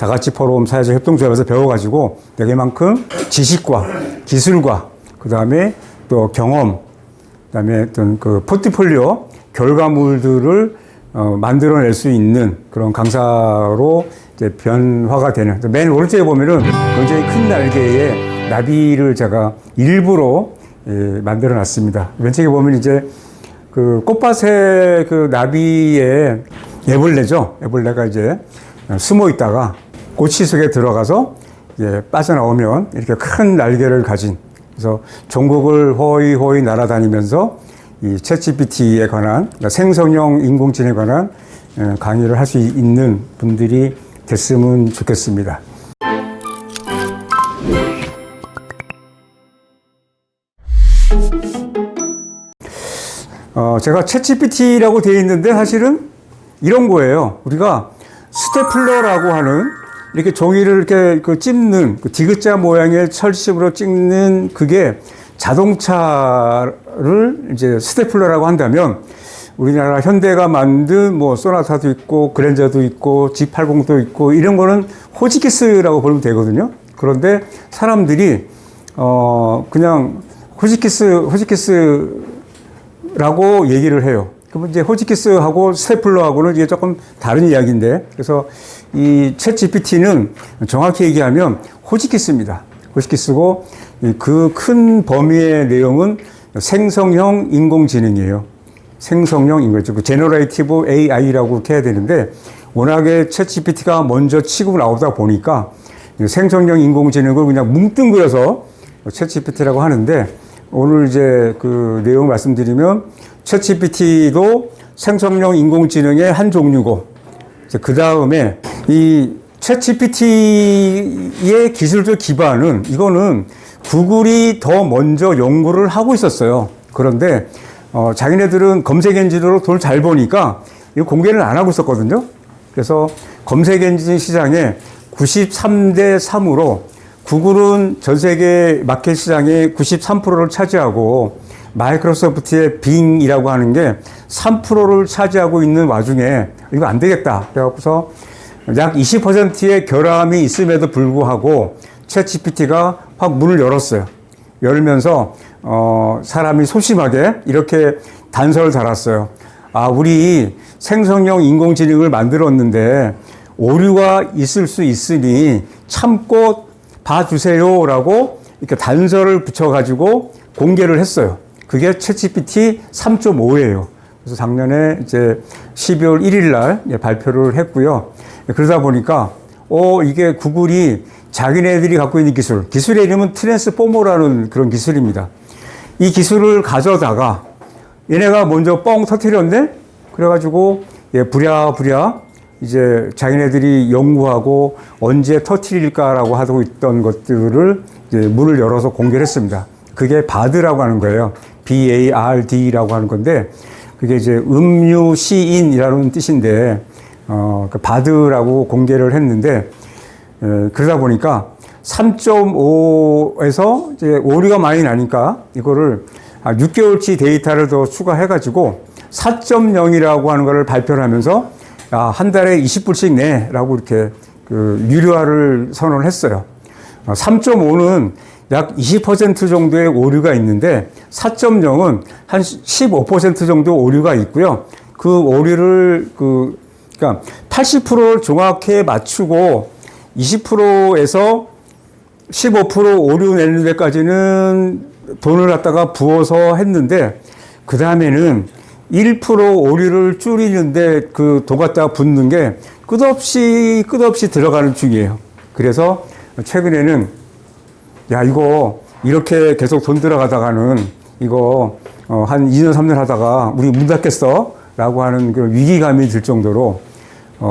다 같이 포럼 사회적 협동조합에서 배워가지고 내가 이만큼 지식과 기술과 그 다음에 또 경험, 그 다음에 어떤 그 포트폴리오 결과물들을 만들어낼 수 있는 그런 강사로 이제 변화가 되는. 맨 오른쪽에 보면은 굉장히 큰 날개의 나비를 제가 일부러 만들어 놨습니다. 왼쪽에 보면 이제 그 꽃밭에 그 나비의 애벌레죠. 애벌레가 이제 숨어 있다가 꼬치 속에 들어가서 이제 빠져나오면 이렇게 큰 날개를 가진, 그래서 전국을 호이호이 날아다니면서 이 챗GPT에 관한, 그러니까 생성형 인공지능에 관한 강의를 할 수 있는 분들이 됐으면 좋겠습니다. 제가 챗GPT라고 되어 있는데 사실은 이런 거예요. 우리가 스테플러라고 하는 이렇게 종이를 이렇게 그 찝는 그 디귿자 모양의 철심으로 찍는 그게 자동차를 이제 스테플러라고 한다면 우리나라 현대가 만든 뭐 소나타도 있고 그랜저도 있고 G80도 있고 이런 거는 호치키스라고 보면 되거든요. 그런데 사람들이 그냥 호치키스라고 얘기를 해요. 그러면 이제 호치키스하고 스테플러하고는 이게 조금 다른 이야기인데, 그래서 이 챗 GPT는 정확히 얘기하면 호치키스입니다. 호치키스고 그 큰 범위의 내용은 생성형 인공지능이에요. 생성형 인공지능, 그 제너레이티브 AI라고 이렇게 해야 되는데, 워낙에 챗 GPT가 먼저 치고 나오다 보니까 생성형 인공지능을 그냥 뭉뚱그려서 챗 GPT라고 하는데, 오늘 이제 그 내용 말씀드리면 챗 GPT도 생성형 인공지능의 한 종류고, 그 다음에 이 챗 GPT의 기술적 기반은, 이거는 구글이 더 먼저 연구를 하고 있었어요. 그런데 자기네들은 검색 엔진으로 돈을 잘 버니까 이거 공개를 안 하고 있었거든요. 그래서 검색 엔진 시장에 93대 3으로 구글은 전 세계 마켓 시장의 93%를 차지하고 마이크로소프트의 빙이라고 하는 게 3%를 차지하고 있는 와중에 이거 안 되겠다. 그래갖고서 약 20%의 결함이 있음에도 불구하고 챗 GPT가 확 문을 열었어요. 열면서 사람이 소심하게 이렇게 단서를 달았어요. 아, 우리 생성형 인공지능을 만들었는데 오류가 있을 수 있으니 참고 봐주세요라고 이렇게 단서를 붙여가지고 공개를 했어요. 그게 챗GPT 3.5예요. 그래서 작년에 이제 12월 1일 날 발표를 했고요. 그러다 보니까 이게 구글이 자기네들이 갖고 있는 기술의 이름은 트랜스포머라는 그런 기술입니다. 이 기술을 가져다가 얘네가 먼저 뻥 터뜨렸네? 그래가지고 부랴부랴 이제 자기네들이 연구하고 언제 터뜨릴까라고 하고 있던 것들을 이제 문을 열어서 공개를 했습니다. 그게 바드라고 하는 거예요. BARD라고 하는 건데, 그게 이제 음유 시인이라는 뜻인데, 그 바드라고 공개를 했는데, 그러다 보니까 3.5에서 이제 오류가 많이 나니까 이거를 6개월치 데이터를 더 추가해가지고 4.0이라고 하는 거를 발표를 하면서 한 달에 20불씩 내라고 이렇게 그 유료화를 선언을 했어요. 3.5는 약 20% 정도의 오류가 있는데 4.0은 한 15% 정도 오류가 있고요. 그 오류를 그러니까 80%를 정확히 맞추고 20%에서 15% 오류 내는 데까지는 돈을 갖다가 부어서 했는데, 그 다음에는 1% 오류를 줄이는데 그 돈 갖다가 붓는 게 끝없이 들어가는 중이에요. 그래서 최근에는 야, 이거 이렇게 계속 돈 들어가다가는 이거 한 2년 3년 하다가 우리 문 닫겠어 라고 하는 그런 위기감이 들 정도로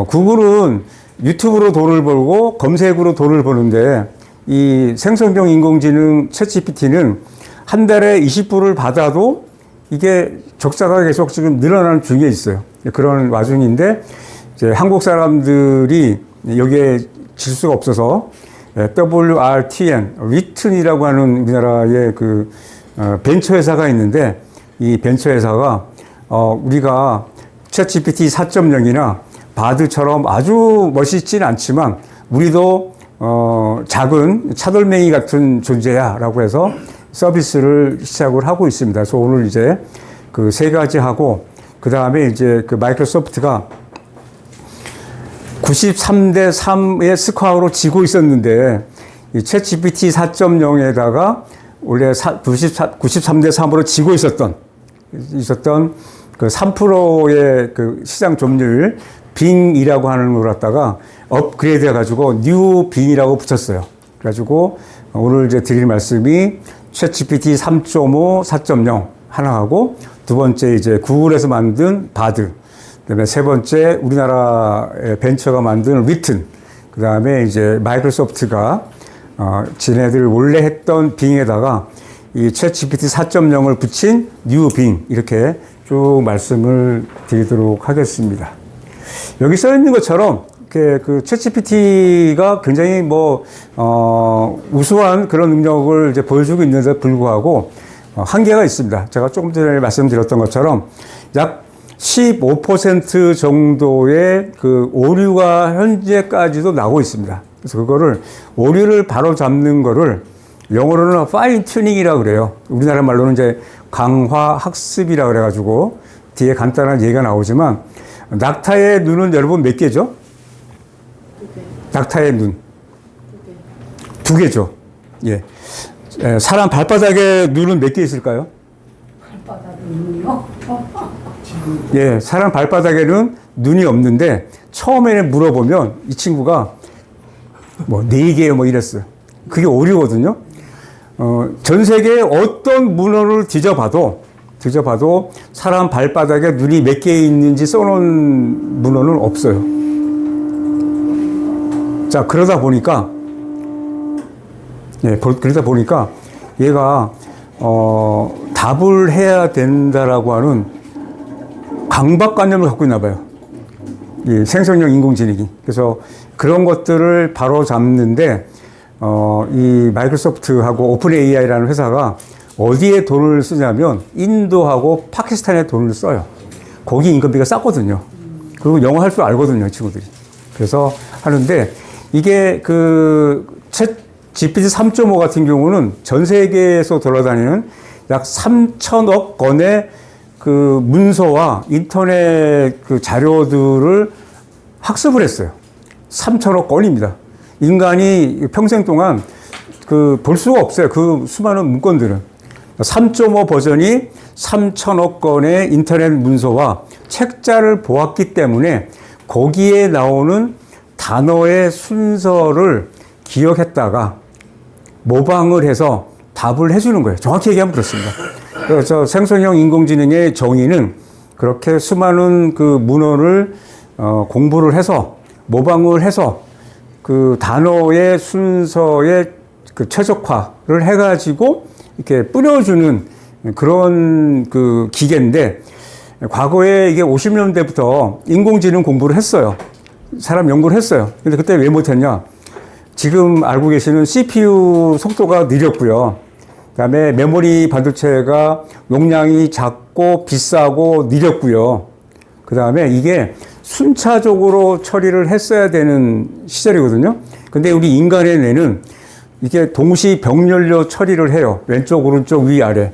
구글은 유튜브로 돈을 벌고 검색으로 돈을 버는데, 이 생성형 인공지능 챗GPT는 한 달에 20불을 받아도 이게 적자가 계속 지금 늘어나는 중에 있어요. 그런 와중인데, 이제 한국 사람들이 여기에 질 수가 없어서 WRTN, 리튼이라고 하는 우리나라의 그 벤처 회사가 있는데, 이 벤처 회사가 우리가 챗GPT 4.0이나 바드처럼 아주 멋있진 않지만 우리도 작은 차돌맹이 같은 존재야라고 해서 서비스를 시작을 하고 있습니다. 그래서 오늘 이제 그 세 가지 하고 그 다음에 이제 그 마이크로소프트가 93대 3의 스코어로 지고 있었는데 이 챗GPT 4.0에다가 원래 93대 3으로 지고 있었던 그 3%의 그 시장 점유율 빙이라고 하는 걸 갖다가 업그레이드 해가지고 뉴 빙이라고 붙였어요. 그래가지고 오늘 이제 드릴 말씀이 챗GPT 3.5, 4.0 하나 하고 두 번째 이제 구글에서 만든 바드, 그다음에 세 번째 우리나라의 벤처가 만든 리튼, 그다음에 이제 마이크로소프트가 지네들 원래 했던 빙에다가 이 챗GPT 4.0을 붙인 뉴 빙 이렇게 쭉 말씀을 드리도록 하겠습니다. 여기 써 있는 것처럼 그 챗GPT가 굉장히 우수한 그런 능력을 이제 보여주고 있는데 불구하고 한계가 있습니다. 제가 조금 전에 말씀드렸던 것처럼 약 15% 정도의 그 오류가 현재까지도 나오고 있습니다. 그래서 그거를 오류를 바로 잡는 거를 영어로는 파인 튜닝이라고 그래요. 우리나라 말로는 이제 강화 학습이라고 그래가지고 뒤에 간단한 얘기가 나오지만 낙타의 눈은 여러분 몇 개죠? 낙타의 눈. 두 개죠. 예. 사람 발바닥에 눈은 몇 개 있을까요? 발바닥에 눈이요? 예, 사람 발바닥에는 눈이 없는데 처음에는 물어보면 이 친구가 네 개요 이랬어요. 그게 오류거든요. 전 세계에 어떤 문헌을 뒤져봐도 사람 발바닥에 눈이 몇 개 있는지 써놓은 문헌은 없어요. 자, 그러다 보니까 얘가 답을 해야 된다라고 하는 강박관념을 갖고 있나 봐요. 이 생성형 인공지능이. 그래서 그런 것들을 바로 잡는데 이 마이크로소프트하고 오픈 AI라는 회사가 어디에 돈을 쓰냐면 인도하고 파키스탄에 돈을 써요. 거기 인건비가 싸거든요. 그리고 영어 할 줄 알거든요, 이 친구들이. 그래서 하는데 이게 그 GPT 3.5 같은 경우는 전 세계에서 돌아다니는 약 3천억 건의 그 문서와 인터넷 그 자료들을 학습을 했어요. 3천억 건입니다. 인간이 평생 동안 그 볼 수가 없어요. 그 수많은 문건들은. 3.5 버전이 3천억 건의 인터넷 문서와 책자를 보았기 때문에 거기에 나오는 단어의 순서를 기억했다가 모방을 해서 답을 해주는 거예요. 정확히 얘기하면 그렇습니다. 그래서 생성형 인공지능의 정의는 그렇게 수많은 그 문헌을 공부를 해서 모방을 해서 그 단어의 순서의 그 최적화를 해가지고 이렇게 뿌려주는 그런 그 기계인데 과거에 이게 50년대부터 인공지능 공부를 했어요. 사람 연구를 했어요. 근데 그때 왜 못했냐? 지금 알고 계시는 CPU 속도가 느렸고요. 그다음에 메모리 반도체가 용량이 작고 비싸고 느렸고요. 그다음에 이게 순차적으로 처리를 했어야 되는 시절이거든요. 근데 우리 인간의 뇌는 이게 동시 병렬로 처리를 해요. 왼쪽, 오른쪽, 위, 아래.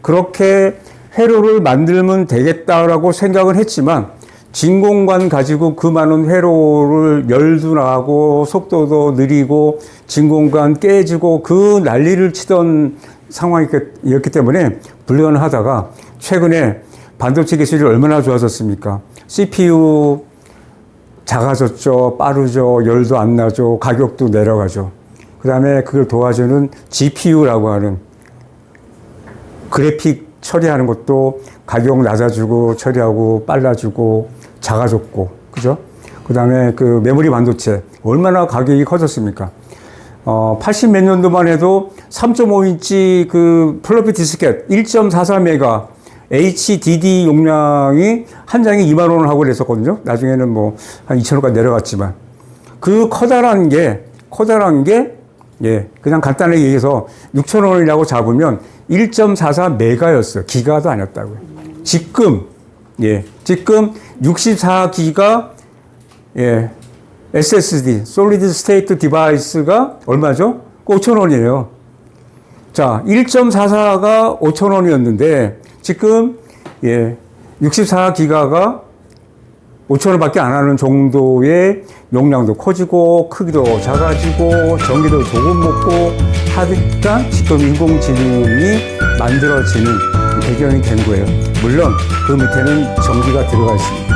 그렇게 회로를 만들면 되겠다라고 생각을 했지만 진공관 가지고 그 많은 회로를 열도 나고 속도도 느리고 진공관 깨지고 그 난리를 치던 상황이었기 때문에 불가능하다가 최근에 반도체 기술이 얼마나 좋아졌습니까? CPU 작아졌죠, 빠르죠, 열도 안 나죠, 가격도 내려가죠. 그 다음에 그걸 도와주는 GPU라고 하는 그래픽 처리하는 것도 가격 낮아지고 처리하고 빨라지고 작아졌고, 그죠? 그 다음에 그 메모리 반도체 얼마나 가격이 커졌습니까? 80 몇 년도만 해도 3.5인치 그 플로피 디스켓 1.44메가 HDD 용량이 한 장에 2만 원을 하고 그랬었거든요. 나중에는 뭐 한 2천 원까지 내려갔지만 그 커다란 게 예, 그냥 간단하게 얘기해서 6천 원이라고 잡으면 1.44메가였어요. 기가도 아니었다고요. 지금 64기가 예, SSD, Solid State Device가 얼마죠? 5,000원이에요. 자, 1.44가 5,000원이었는데 지금 64기가가 5,000원밖에 안 하는 정도의 용량도 커지고 크기도 작아지고 전기도 조금 먹고 하니까 지금 인공지능이 만들어지는 배경이 된 거예요. 물론 그 밑에는 전기가 들어가 있습니다.